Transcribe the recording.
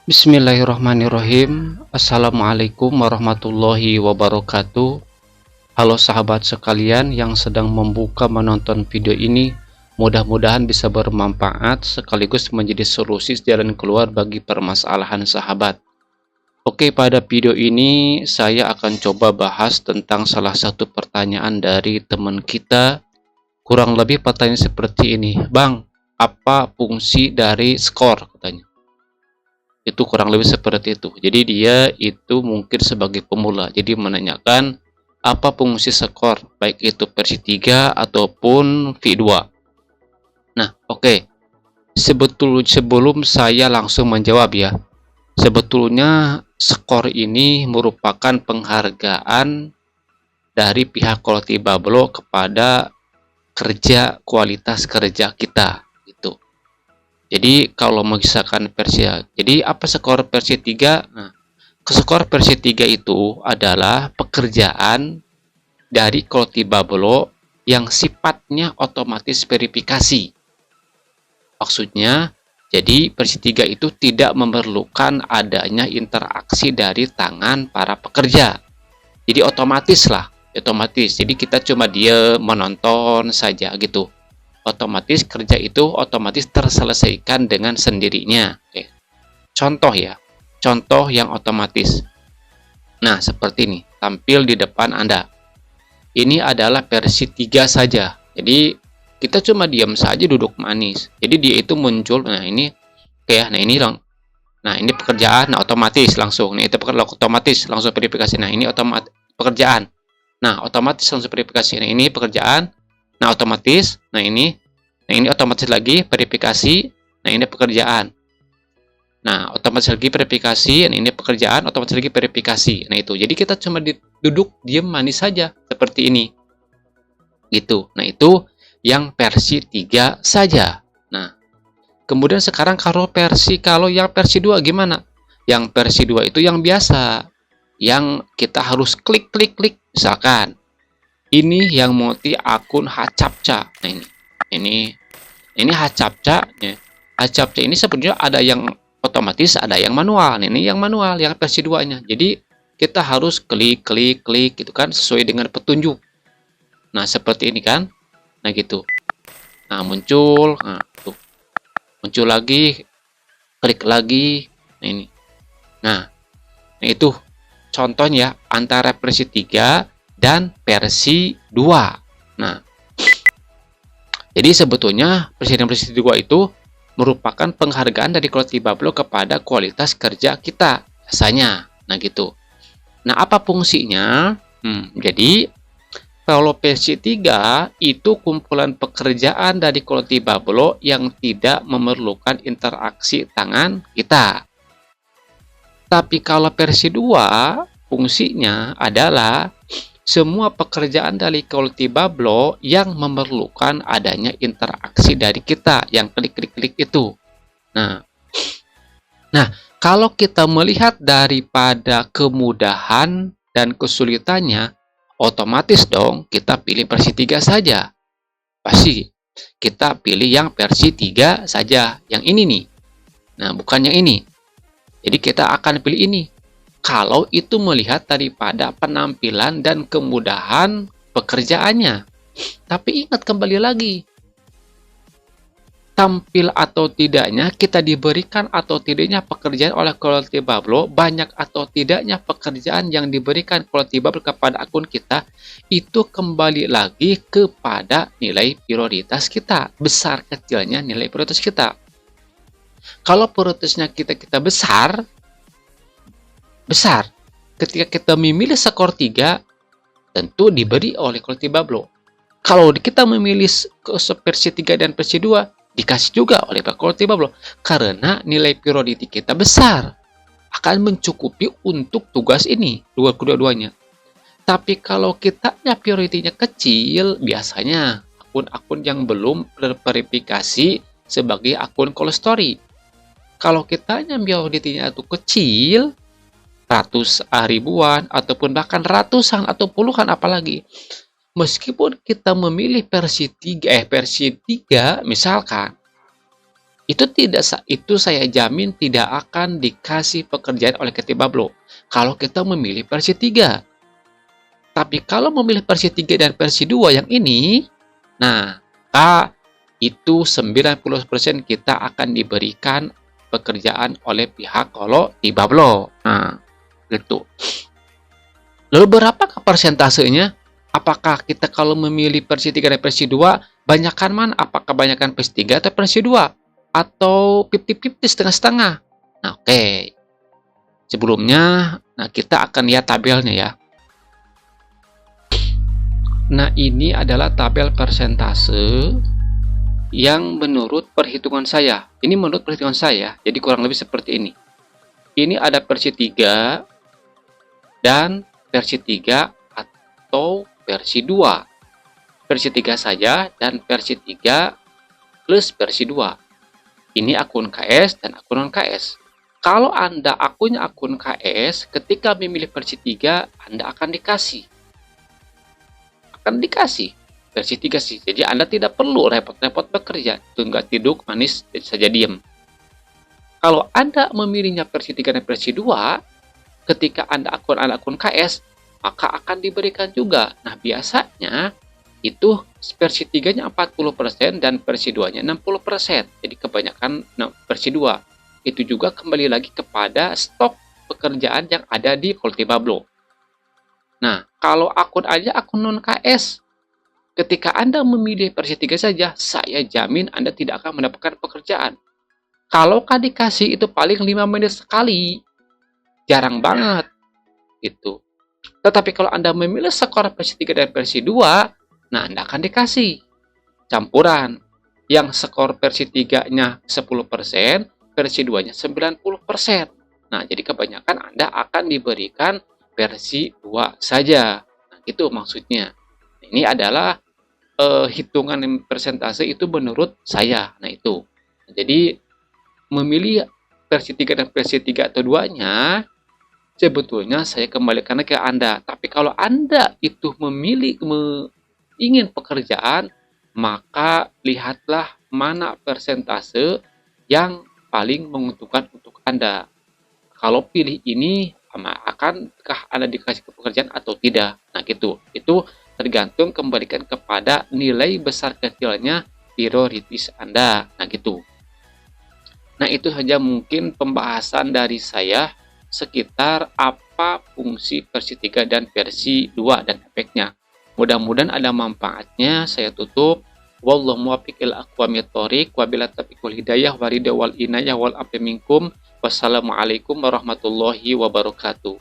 Bismillahirrahmanirrahim. Assalamualaikum warahmatullahi wabarakatuh. Halo sahabat sekalian yang sedang menonton video ini. Mudah-mudahan bisa bermanfaat sekaligus menjadi solusi jalan keluar bagi permasalahan sahabat. Oke, pada video ini saya akan coba bahas tentang salah satu pertanyaan dari teman kita. Kurang lebih pertanyaan seperti ini. Bang, apa fungsi dari skor? Katanya. Itu kurang lebih seperti itu. Jadi dia itu mungkin sebagai pemula. Jadi menanyakan apa fungsi skor, baik itu versi 3 ataupun V2. Nah, oke. Sebelum saya langsung menjawab ya. Sebetulnya skor ini merupakan penghargaan dari pihak Quality Bablo kepada kualitas kerja kita. Jadi kalau misalkan versi jadi apa skor versi 3? Nah, skor versi 3 itu adalah pekerjaan dari Quality Bablo yang sifatnya otomatis verifikasi. Maksudnya, jadi versi 3 itu tidak memerlukan adanya interaksi dari tangan para pekerja. Jadi otomatis lah, otomatis. Jadi kita cuma dia menonton saja gitu. Otomatis kerja itu otomatis terselesaikan dengan sendirinya. Oke. Contoh ya, contoh yang otomatis. Nah, seperti ini, tampil di depan Anda. Ini adalah versi 3 saja. Jadi, kita cuma diam saja duduk manis. Jadi, dia itu muncul, nah ini, oke, nah ini dong. Nah, ini pekerjaan, nah otomatis langsung. Nah, itu otomatis langsung verifikasi. Nah, ini otomatis pekerjaan. Nah, otomatis langsung verifikasi. Nah, ini pekerjaan. Nah, otomatis. Nah, ini otomatis lagi verifikasi. Nah, ini pekerjaan. Nah, otomatis lagi verifikasi. Nah, ini pekerjaan. Otomatis lagi verifikasi. Nah, itu. Jadi, kita cuma duduk, diam, manis saja. Seperti ini. Gitu. Nah, itu yang versi 3 saja. Nah, kemudian sekarang kalau yang versi 2 gimana? Yang versi 2 itu yang biasa. Yang kita harus klik. Misalkan, ini yang multi akun Hacapca. Nah, ini Hacapca ya. Hacapca ini sebenarnya ada yang otomatis, ada yang manual. Nah, ini yang manual, yang versi 2-nya. Jadi kita harus klik gitu kan, sesuai dengan petunjuk. Nah, seperti ini kan. Nah, gitu. Nah, muncul, nah, tuh. Muncul lagi, klik lagi. Nah, ini. Nah, itu contohnya antara versi 3 dan versi 2. Nah, jadi sebetulnya versi 2 itu merupakan penghargaan dari Quality Bablo kepada kualitas kerja kita biasanya. Nah, gitu. Nah, apa fungsinya? Jadi kalau versi 3 itu kumpulan pekerjaan dari Quality Bablo yang tidak memerlukan interaksi tangan kita. Tapi kalau versi 2, fungsinya adalah semua pekerjaan dari Quality Bablo yang memerlukan adanya interaksi dari kita, yang klik itu. Nah, kalau kita melihat daripada kemudahan dan kesulitannya, otomatis dong kita pilih versi 3 saja. Pasti kita pilih yang versi 3 saja, yang ini nih. Nah, bukan yang ini. Jadi kita akan pilih ini. Kalau itu melihat daripada penampilan dan kemudahan pekerjaannya. Tapi ingat kembali lagi. Tampil atau tidaknya, kita diberikan atau tidaknya pekerjaan oleh Quality Bablo, banyak atau tidaknya pekerjaan yang diberikan Quality Bablo kepada akun kita, itu kembali lagi kepada nilai prioritas kita. Besar kecilnya nilai prioritas kita. Kalau prioritasnya kita besar, ketika kita memilih skor 3, tentu diberi oleh Quality Bablo. Kalau kita memilih versi 3 dan versi 2, dikasih juga oleh Quality Bablo. Karena nilai priority kita besar, akan mencukupi untuk tugas ini, kedua-duanya. Tapi kalau kitanya priority-nya kecil, biasanya akun-akun yang belum terverifikasi sebagai akun call story. Kalau kitanya priority-nya itu kecil, ribuan, ataupun bahkan ratusan atau puluhan apalagi, meskipun kita memilih versi 3 misalkan, itu saya jamin tidak akan dikasih pekerjaan oleh Ketibablo kalau kita memilih versi 3. Tapi kalau memilih versi 3 dan versi 2 yang ini, nah, itu 90% kita akan diberikan pekerjaan oleh pihak Ketibablo. Nah, gitu. Lalu berapakah persentasenya? Apakah kita kalau memilih versi 3 dan versi 2, banyakkan mana? Apakah banyakkan versi 3 atau versi 2? Atau 50-50, setengah-setengah? Nah, oke. Sebelumnya, nah kita akan lihat tabelnya ya. Nah, ini adalah tabel persentase yang menurut perhitungan saya. Ini menurut perhitungan saya, jadi kurang lebih seperti ini. Ini ada versi 3 dan versi 3 atau versi 2. Versi 3 saja dan versi 3 plus versi 2. Ini akun KS dan akun non-KS. Kalau Anda akunnya akun KS, ketika memilih versi 3, Anda akan dikasih versi 3 sih. Jadi Anda tidak perlu repot-repot bekerja. Tunggak tiduk manis saja diam. Kalau Anda memilihnya versi 3 dan versi 2, ketika Anda akun KS, maka akan diberikan juga. Nah, biasanya itu versi 3-nya 40% dan versi 2-nya 60%. Jadi kebanyakan versi 2. Itu juga kembali lagi kepada stok pekerjaan yang ada di Ketibablo. Nah, kalau akun non-KS, ketika Anda memilih versi 3 saja, saya jamin Anda tidak akan mendapatkan pekerjaan. Kalau dikasih itu paling 5 menit sekali. Jarang banget. Gitu. Tetapi kalau Anda memilih skor versi 3 dan versi 2, nah Anda akan dikasih campuran. Yang skor versi 3-nya 10%, versi 2-nya 90%. Nah, jadi kebanyakan Anda akan diberikan versi 2 saja. Nah, itu maksudnya. Ini adalah hitungan persentase itu menurut saya. Nah, itu. Jadi, memilih versi 3 dan versi 3 atau 2-nya, sebetulnya saya kembalikan ke Anda. Tapi kalau Anda itu ingin pekerjaan, maka lihatlah mana persentase yang paling menguntungkan untuk Anda. Kalau pilih ini, akankah Anda dikasih pekerjaan atau tidak? Nah, gitu. Itu tergantung kembalikan kepada nilai besar kecilnya prioritas Anda. Nah, gitu. Nah, itu saja mungkin pembahasan dari saya sekitar apa fungsi versi 3 dan versi 2 dan efeknya. Mudah-mudahan ada manfaatnya. Saya tutup. Wallahu muwaffiq ila aqwamit thoriq wa bila taufiqul hidayah wa ridha wal inayah wal afi minkum. Wassalamualaikum warahmatullahi wabarakatuh.